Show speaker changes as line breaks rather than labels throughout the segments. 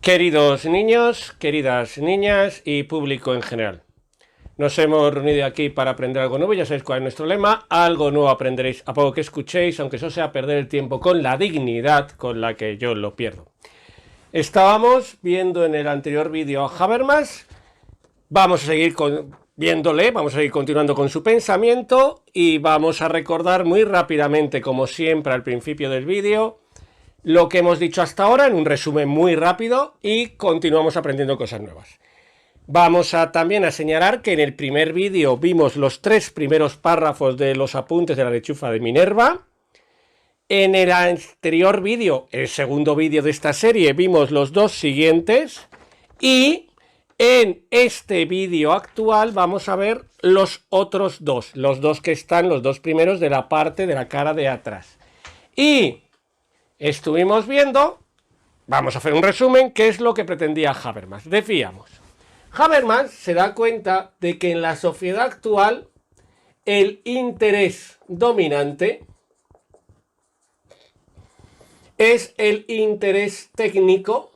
Queridos niños, queridas niñas y público en general, nos hemos reunido aquí para aprender algo nuevo. Ya sabéis cuál es nuestro lema: algo nuevo aprenderéis a poco que escuchéis, aunque eso sea perder el tiempo con la dignidad con la que yo lo pierdo. Estábamos viendo en el anterior vídeo a Habermas. Vamos a seguir viéndole, vamos a seguir continuando con su pensamiento y vamos a recordar muy rápidamente, como siempre al principio del vídeo, lo que hemos dicho hasta ahora en un resumen muy rápido, y continuamos aprendiendo cosas nuevas. Vamos a también a señalar que en el primer vídeo vimos los 3 primeros párrafos de los apuntes de la lechuza de Minerva. En el anterior vídeo, el segundo vídeo de esta serie, vimos los 2 siguientes. Y en este vídeo actual vamos a ver los otros 2, los 2 que están, los 2 primeros de la parte de la cara de atrás. Y estuvimos viendo, vamos a hacer un resumen, qué es lo que pretendía Habermas. Decíamos, Habermas se da cuenta de que en la sociedad actual el interés dominante es el interés técnico,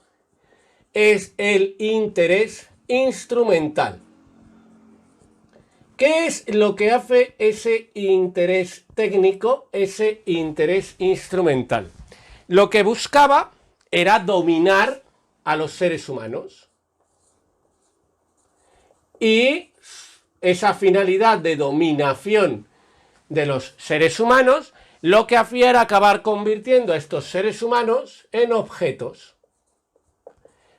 es el interés instrumental. ¿Qué es lo que hace ese interés técnico, ese interés instrumental? Lo que buscaba era dominar a los seres humanos. Y esa finalidad de dominación de los seres humanos, lo que hacía era acabar convirtiendo a estos seres humanos en objetos.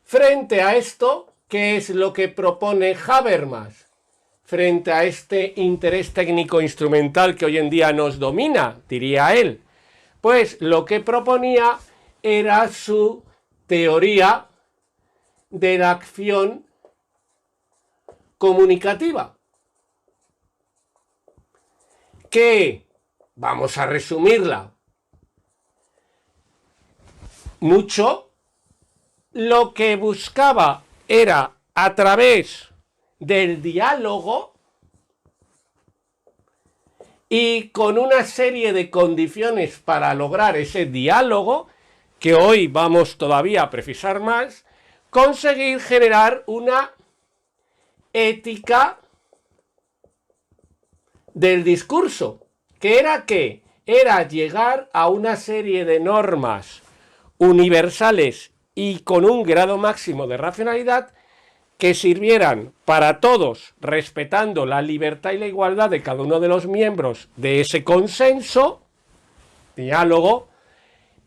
Frente a esto, ¿qué es lo que propone Habermas? Frente a este interés técnico instrumental que hoy en día nos domina, diría él, pues lo que proponía era su teoría de la acción comunicativa, que vamos a resumirla mucho. Lo que buscaba era, a través del diálogo y con una serie de condiciones para lograr ese diálogo, que hoy vamos todavía a precisar más, conseguir generar una ética del discurso, que era ¿qué? Era llegar a una serie de normas universales y con un grado máximo de racionalidad que sirvieran para todos, respetando la libertad y la igualdad de cada uno de los miembros de ese consenso, diálogo,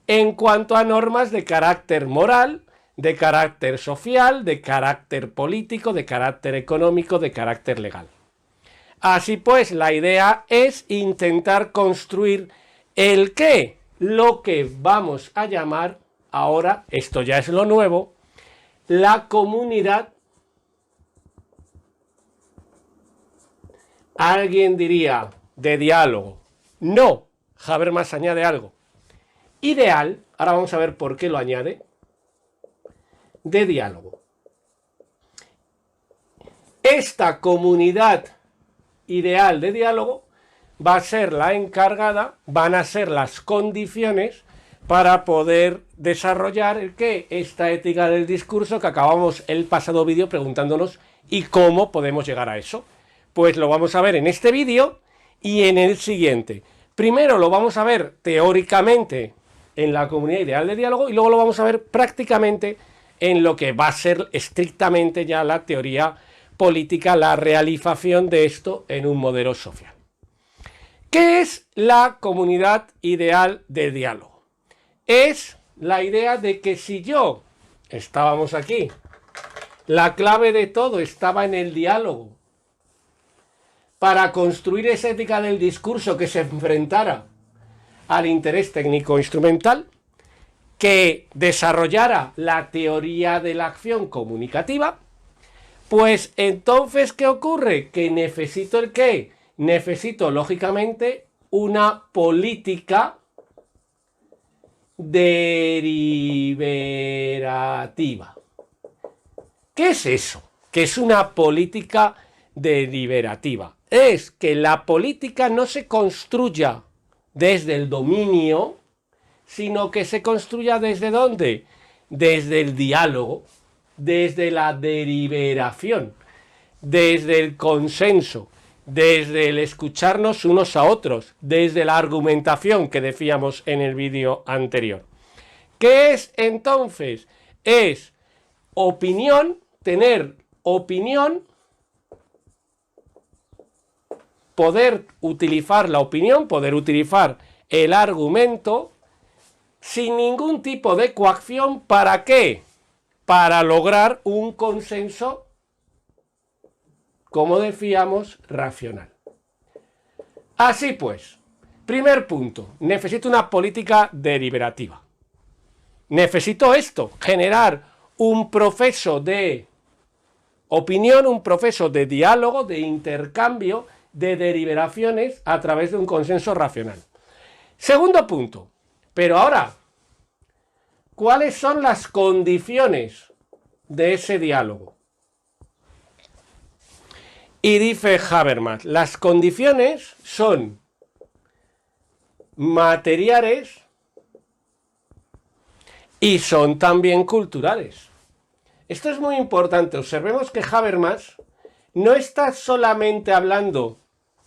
en cuanto a normas de carácter moral, de carácter social, de carácter político, de carácter económico, de carácter legal. Así pues, la idea es intentar construir el qué, lo que vamos a llamar ahora, esto ya es lo nuevo, la comunidad. Alguien diría, de diálogo. No, Habermas añade algo. Ideal, ahora vamos a ver por qué lo añade, de diálogo. Esta comunidad ideal de diálogo va a ser la encargada, van a ser las condiciones para poder desarrollar esta ética del discurso que acabamos el pasado vídeo preguntándonos ¿y cómo podemos llegar a eso? Pues lo vamos a ver en este vídeo y en el siguiente. Primero lo vamos a ver teóricamente en la comunidad ideal de diálogo y luego lo vamos a ver prácticamente en lo que va a ser estrictamente ya la teoría política, la realización de esto en un modelo social. ¿Qué es la comunidad ideal de diálogo? Es la idea de que si yo, estábamos aquí, la clave de todo estaba en el diálogo, para construir esa ética del discurso que se enfrentara al interés técnico-instrumental, que desarrollara la teoría de la acción comunicativa, pues entonces, ¿qué ocurre? Que necesito el qué? Necesito, lógicamente, una política deliberativa. ¿Qué es eso? ¿Qué es una política deliberativa? Es que la política no se construya desde el dominio, sino que se construya desde ¿dónde? desde el diálogo, desde la deliberación, desde el consenso, desde el escucharnos unos a otros, desde la argumentación que decíamos en el vídeo anterior. ¿Qué es entonces? Es opinión, tener opinión, poder utilizar la opinión, poder utilizar el argumento sin ningún tipo de coacción. ¿Para qué? Para lograr un consenso, como decíamos, racional. Así pues, primer punto, necesito una política deliberativa. Necesito esto, generar un proceso de opinión, un proceso de diálogo, de intercambio, de deliberaciones a través de un consenso racional. Segundo punto, pero ahora, ¿cuáles son las condiciones de ese diálogo? Y dice Habermas, las condiciones son materiales y son también culturales. Esto es muy importante. Observemos que Habermas no está solamente hablando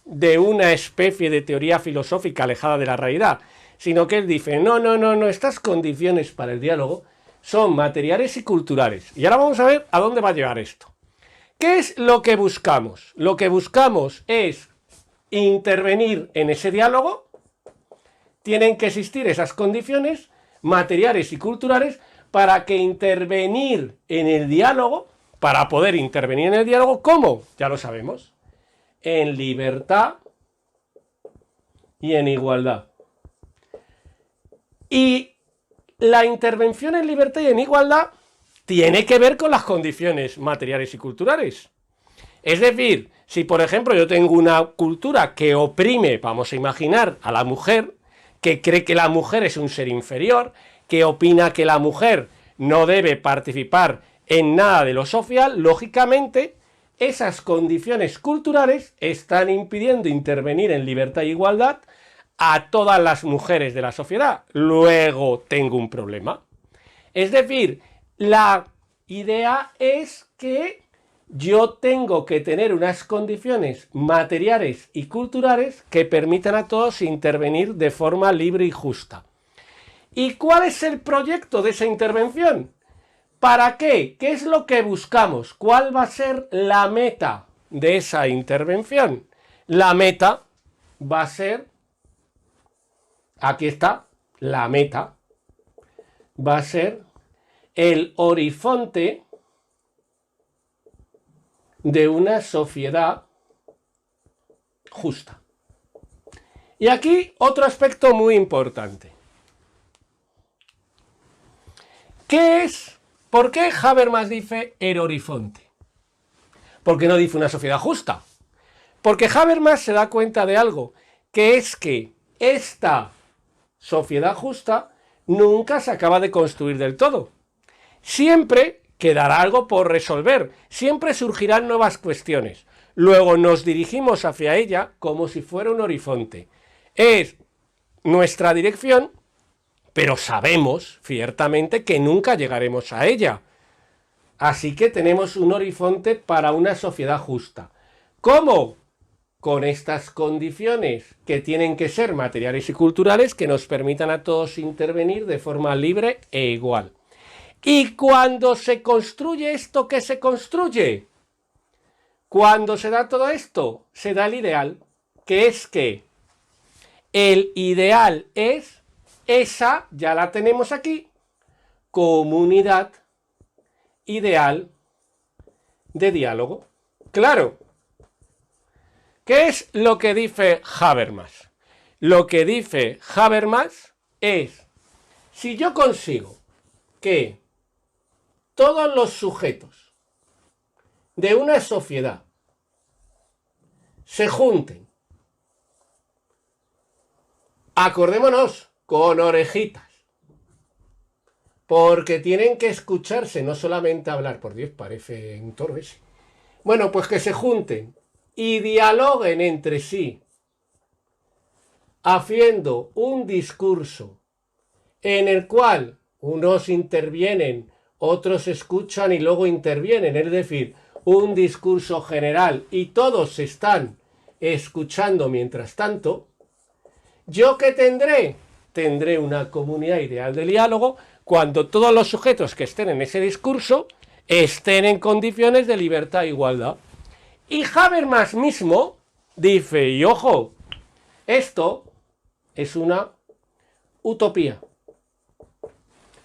de una especie de teoría filosófica alejada de la realidad, sino que él dice, no, estas condiciones para el diálogo son materiales y culturales. Y ahora vamos a ver a dónde va a llevar esto. ¿Qué es lo que buscamos? Lo que buscamos es intervenir en ese diálogo. Tienen que existir esas condiciones materiales y culturales para que intervenir en el diálogo, para poder intervenir en el diálogo, ¿cómo? Ya lo sabemos, en libertad y en igualdad. Y la intervención en libertad y en igualdad tiene que ver con las condiciones materiales y culturales. Es decir, si por ejemplo yo tengo una cultura que oprime, vamos a imaginar, a la mujer, que cree que la mujer es un ser inferior, que opina que la mujer no debe participar en nada de lo social, lógicamente esas condiciones culturales están impidiendo intervenir en libertad e igualdad a todas las mujeres de la sociedad. Luego tengo un problema. Es decir, la idea es que yo tengo que tener unas condiciones materiales y culturales que permitan a todos intervenir de forma libre y justa. ¿Y cuál es el proyecto de esa intervención? ¿Para qué? ¿Qué es lo que buscamos? ¿Cuál va a ser la meta de esa intervención? La meta va a ser, aquí está, la meta va a ser el horizonte de una sociedad justa. Y aquí otro aspecto muy importante. ¿Qué es? ¿Por qué Habermas dice el horizonte? ¿Por qué no dice una sociedad justa? Porque Habermas se da cuenta de algo, que es que esta sociedad justa nunca se acaba de construir del todo. Siempre quedará algo por resolver, siempre surgirán nuevas cuestiones. Luego nos dirigimos hacia ella como si fuera un horizonte. Es nuestra dirección, pero sabemos ciertamente que nunca llegaremos a ella. Así que tenemos un horizonte para una sociedad justa. ¿Cómo? Con estas condiciones que tienen que ser materiales y culturales que nos permitan a todos intervenir de forma libre e igual. Y cuando se construye esto, ¿qué se construye? Cuando se da todo esto, se da el ideal, que es que el ideal es esa, ya la tenemos aquí, comunidad ideal de diálogo. Claro. ¿Qué es lo que dice Habermas? Lo que dice Habermas es, si yo consigo que todos los sujetos de una sociedad se junten, acordémonos, con orejitas, porque tienen que escucharse, no solamente hablar, por Dios, parece un toro ese. Bueno, pues que se junten y dialoguen entre sí, haciendo un discurso en el cual Unos intervienen, otros escuchan y luego intervienen, es decir, un discurso general y todos están escuchando mientras tanto. ¿Yo qué tendré? Tendré una comunidad ideal de diálogo cuando todos los sujetos que estén en ese discurso estén en condiciones de libertad e igualdad. Y Habermas mismo dice, y ojo, esto es una utopía.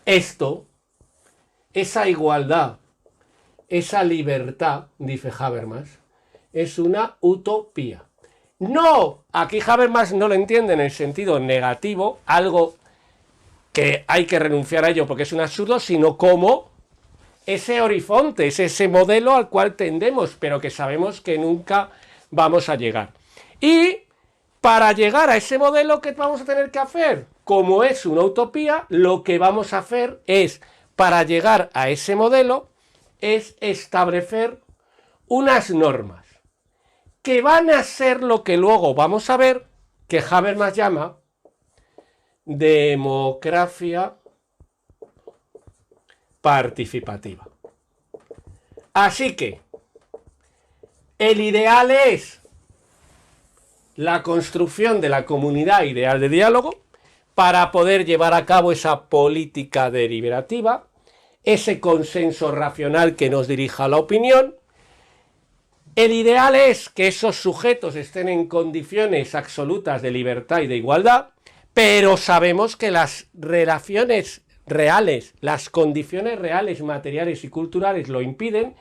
Esto, esa igualdad, esa libertad, dice Habermas, es una utopía. No, aquí Habermas no lo entiende en el sentido negativo, algo que hay que renunciar a ello porque es un absurdo, sino como ese horizonte, es ese modelo al cual tendemos, pero que sabemos que nunca vamos a llegar. Y para llegar a ese modelo, ¿qué vamos a tener que hacer? Como es una utopía, lo que vamos a hacer es, para llegar a ese modelo, es establecer unas normas que van a ser lo que luego vamos a ver, que Habermas llama democracia participativa. Así que el ideal es la construcción de la comunidad ideal de diálogo para poder llevar a cabo esa política deliberativa, ese consenso racional que nos dirija a la opinión. El ideal es que esos sujetos estén en condiciones absolutas de libertad y de igualdad, pero sabemos que las relaciones reales, las condiciones reales, materiales y culturales lo impiden,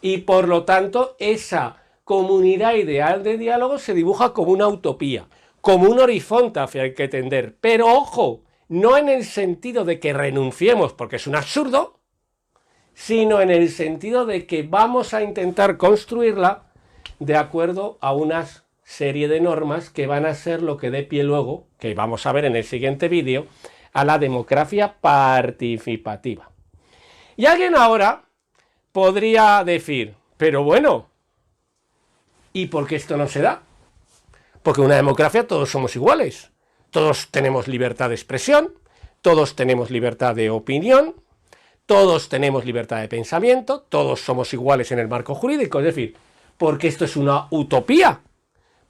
y por lo tanto esa comunidad ideal de diálogo se dibuja como una utopía, como un horizonte hacia el que tender. Pero ojo, no en el sentido de que renunciemos, porque es un absurdo, sino en el sentido de que vamos a intentar construirla de acuerdo a una serie de normas que van a ser lo que dé pie luego, que vamos a ver en el siguiente vídeo, a la democracia participativa. Y alguien ahora podría decir, pero bueno, ¿y por qué esto no se da? Porque en una democracia todos somos iguales, todos tenemos libertad de expresión, todos tenemos libertad de opinión, todos tenemos libertad de pensamiento, todos somos iguales en el marco jurídico, es decir, porque esto es una utopía,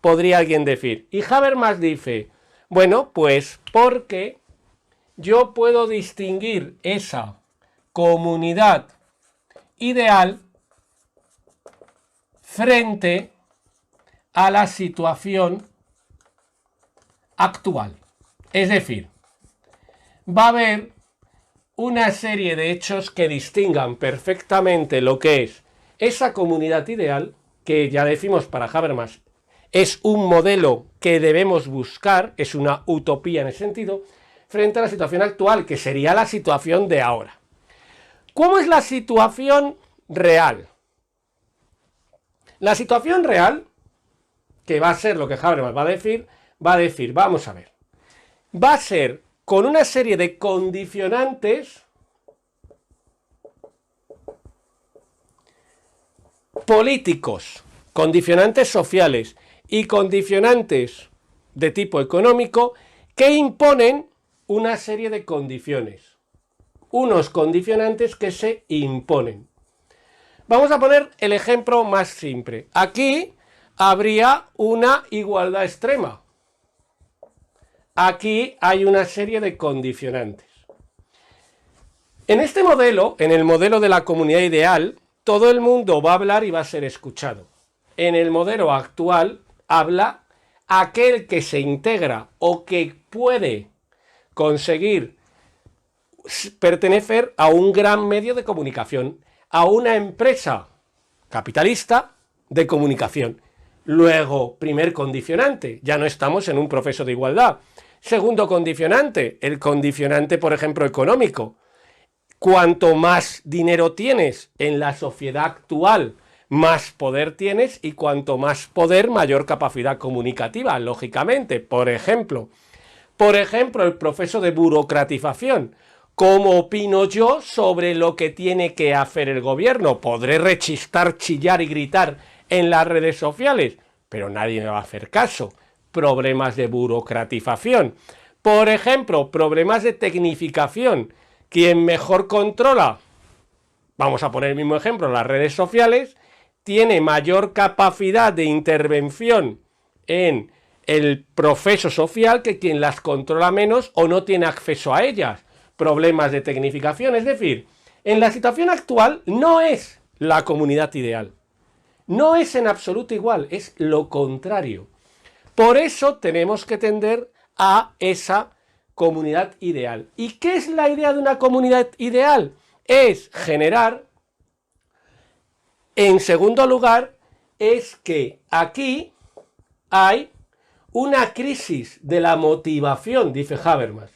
podría alguien decir. Y Habermas dice, bueno, pues porque yo puedo distinguir esa comunidad ideal frente a la situación actual. Es decir, va a haber una serie de hechos que distingan perfectamente lo que es esa comunidad ideal, que ya decimos para Habermas es un modelo que debemos buscar, es una utopía en ese sentido, frente a la situación actual, que sería la situación de ahora. ¿Cómo es la situación real? La situación real, que va a ser lo que Habermas va a decir, vamos a ver, va a ser con una serie de condicionantes políticos, condicionantes sociales y condicionantes de tipo económico que imponen una serie de condiciones, unos condicionantes que se imponen. Vamos a poner el ejemplo más simple. Aquí habría una igualdad extrema. Aquí hay una serie de condicionantes. En este modelo, en el modelo de la comunidad ideal, todo el mundo va a hablar y va a ser escuchado. En el modelo actual, habla aquel que se integra o que puede conseguir pertenecer a un gran medio de comunicación, a una empresa capitalista de comunicación. Luego, primer condicionante, ya no estamos en un proceso de igualdad. Segundo condicionante, el condicionante, por ejemplo, económico. Cuanto más dinero tienes en la sociedad actual, más poder tienes, y cuanto más poder, mayor capacidad comunicativa, lógicamente. Por ejemplo, el proceso de burocratización. ¿Cómo opino yo sobre lo que tiene que hacer el gobierno? Podré rechistar, chillar y gritar en las redes sociales, pero nadie me va a hacer caso. Problemas de burocratización. Por ejemplo, problemas de tecnificación, Quien mejor controla, vamos a poner el mismo ejemplo, las redes sociales, tiene mayor capacidad de intervención en el proceso social que quien las controla menos o no tiene acceso a ellas. Problemas de tecnificación, es decir, en la situación actual no es la comunidad ideal. No es en absoluto igual, es lo contrario. Por eso tenemos que tender a esa comunidad ideal. ¿Y qué es la idea de una comunidad ideal? Es generar, en segundo lugar, es que aquí hay una crisis de la motivación, dice Habermas.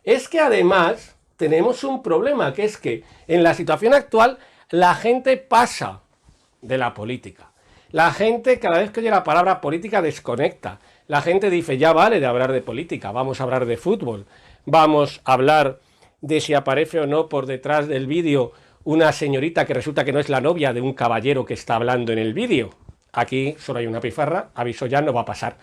Es que además tenemos un problema, que es que en la situación actual la gente pasa de la política. La gente, cada vez que oye la palabra política, desconecta. La gente dice, ya vale de hablar de política, vamos a hablar de fútbol, vamos a hablar de si aparece o no por detrás del vídeo una señorita que resulta que no es la novia de un caballero que está hablando en el vídeo. Aquí solo hay una pifarra, aviso ya, no va a pasar.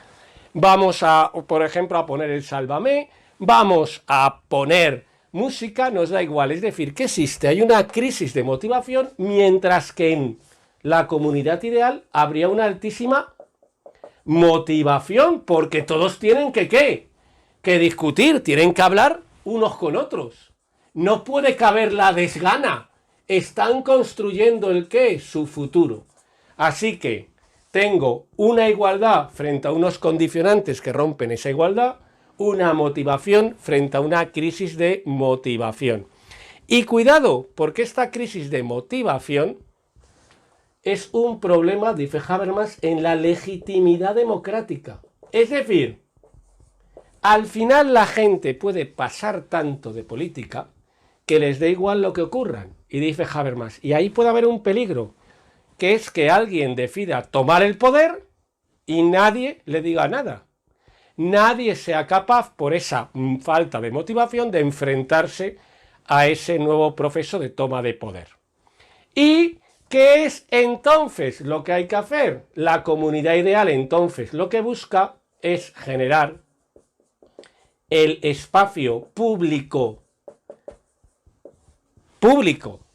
Vamos a, por ejemplo, a poner el Sálvame, vamos a poner música, nos da igual. Es decir, que existe, hay una crisis de motivación, mientras que en la comunidad ideal habría una altísima motivación, porque todos tienen que, ¿qué? Que discutir, tienen que hablar unos con otros. No puede caber la desgana. Están construyendo el qué, su futuro. Así que tengo una igualdad frente a unos condicionantes que rompen esa igualdad, una motivación frente a una crisis de motivación. Y cuidado, porque esta crisis de motivación es un problema, dice Habermas, en la legitimidad democrática. Es decir, al final la gente puede pasar tanto de política que les dé igual lo que ocurran. Y dice Habermas, y ahí puede haber un peligro, que es que alguien decida tomar el poder y nadie le diga nada. Nadie sea capaz, por esa falta de motivación, de enfrentarse a ese nuevo proceso de toma de poder. ¿Y qué es entonces lo que hay que hacer? La comunidad ideal entonces lo que busca es generar el espacio público,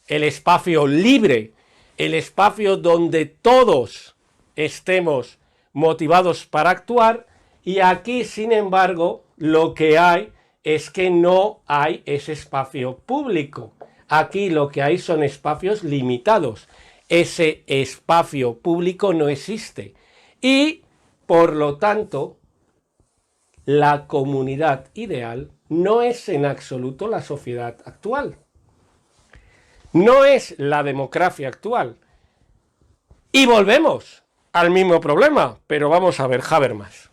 el espacio libre, el espacio donde todos estemos motivados para actuar, y aquí, sin embargo, lo que hay es que no hay ese espacio público. Aquí lo que hay son espacios limitados. Ese espacio público no existe. Y, por lo tanto, la comunidad ideal no es en absoluto la sociedad actual. No es la democracia actual. Y volvemos al mismo problema, pero vamos a ver Habermas.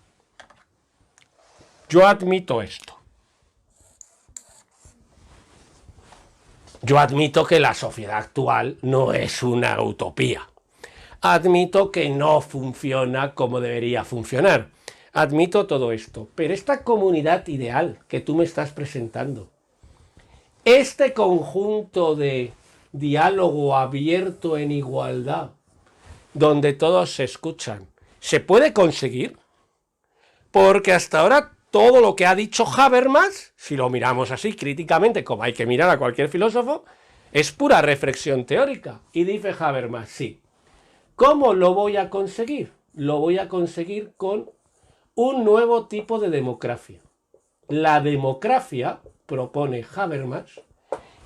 Yo admito esto. Yo admito que la sociedad actual no es una utopía. Admito que no funciona como debería funcionar. Admito todo esto. Pero esta comunidad ideal que tú me estás presentando, este conjunto de diálogo abierto en igualdad, donde todos se escuchan, ¿se puede conseguir? Porque hasta ahora todo lo que ha dicho Habermas, si lo miramos así críticamente, como hay que mirar a cualquier filósofo, es pura reflexión teórica. Y dice Habermas, sí. ¿Cómo lo voy a conseguir? Lo voy a conseguir con un nuevo tipo de democracia. La democracia, propone Habermas,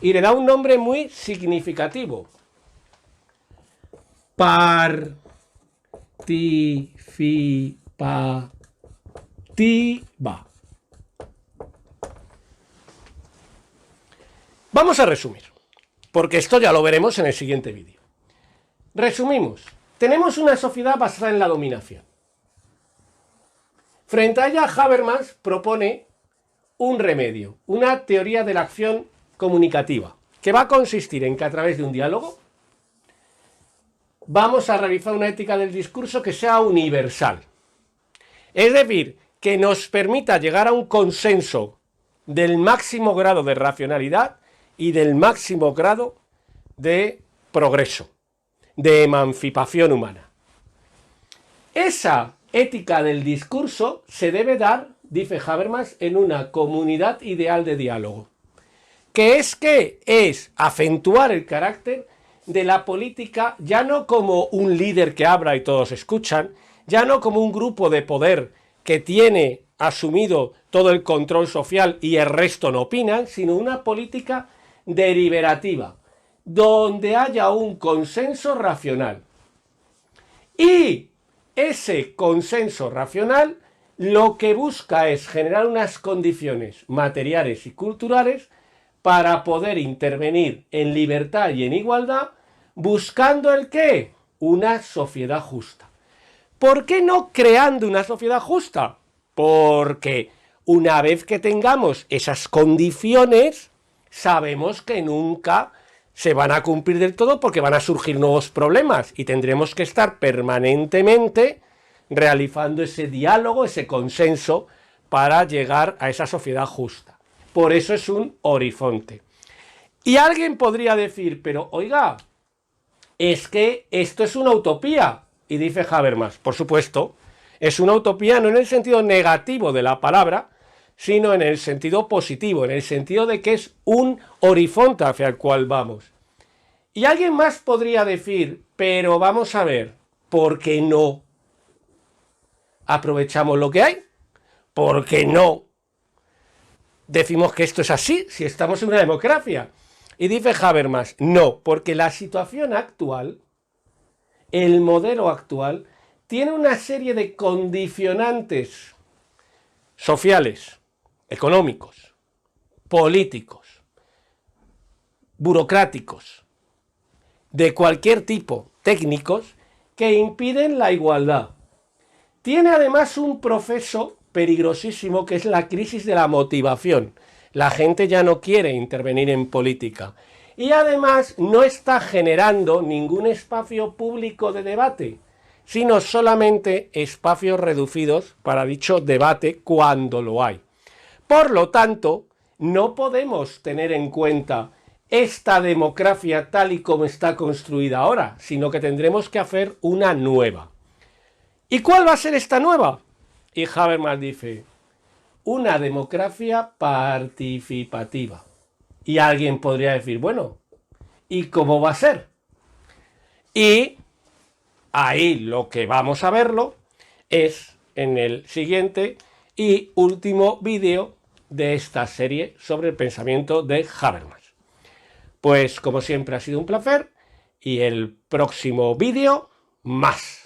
y le da un nombre muy significativo. Participativa. Vamos a resumir, porque esto ya lo veremos en el siguiente vídeo. Resumimos. Tenemos una sociedad basada en la dominación. Frente a ella, Habermas propone un remedio, una teoría de la acción comunicativa, que va a consistir en que a través de un diálogo vamos a realizar una ética del discurso que sea universal. Es decir, que nos permita llegar a un consenso del máximo grado de racionalidad y del máximo grado de progreso, de emancipación humana. Esa ética del discurso se debe dar, dice Habermas, en una comunidad ideal de diálogo. que es acentuar el carácter de la política ya no como un líder que habla y todos escuchan, ya no como un grupo de poder que tiene asumido todo el control social y el resto no opinan, sino una política deliberativa, donde haya un consenso racional. Y ese consenso racional lo que busca es generar unas condiciones materiales y culturales para poder intervenir en libertad y en igualdad, buscando el ¿qué? Una sociedad justa. ¿Por qué no creando una sociedad justa? Porque una vez que tengamos esas condiciones, sabemos que nunca se van a cumplir del todo porque van a surgir nuevos problemas y tendremos que estar permanentemente realizando ese diálogo, ese consenso para llegar a esa sociedad justa. Por eso es un horizonte. Y alguien podría decir, pero oiga, es que esto es una utopía. Y dice Habermas, por supuesto, es una utopía no en el sentido negativo de la palabra, sino en el sentido positivo, en el sentido de que es un horizonte hacia el cual vamos. Y alguien más podría decir, pero vamos a ver, ¿por qué no aprovechamos lo que hay? ¿Por qué no decimos que esto es así si estamos en una democracia? Y dice Habermas, no, porque la situación actual, el modelo actual, tiene una serie de condicionantes sociales, económicos, políticos, burocráticos, de cualquier tipo, técnicos, que impiden la igualdad. Tiene además un proceso peligrosísimo que es la crisis de la motivación. La gente ya no quiere intervenir en política. Y además no está generando ningún espacio público de debate, sino solamente espacios reducidos para dicho debate cuando lo hay. Por lo tanto, no podemos tener en cuenta esta democracia tal y como está construida ahora, sino que tendremos que hacer una nueva. ¿Y cuál va a ser esta nueva? Y Habermas dice, una democracia participativa. Y alguien podría decir, bueno, ¿y cómo va a ser? Y ahí lo que vamos a verlo es en el siguiente y último vídeo de esta serie sobre el pensamiento de Habermas. Pues como siempre ha sido un placer y el próximo vídeo más.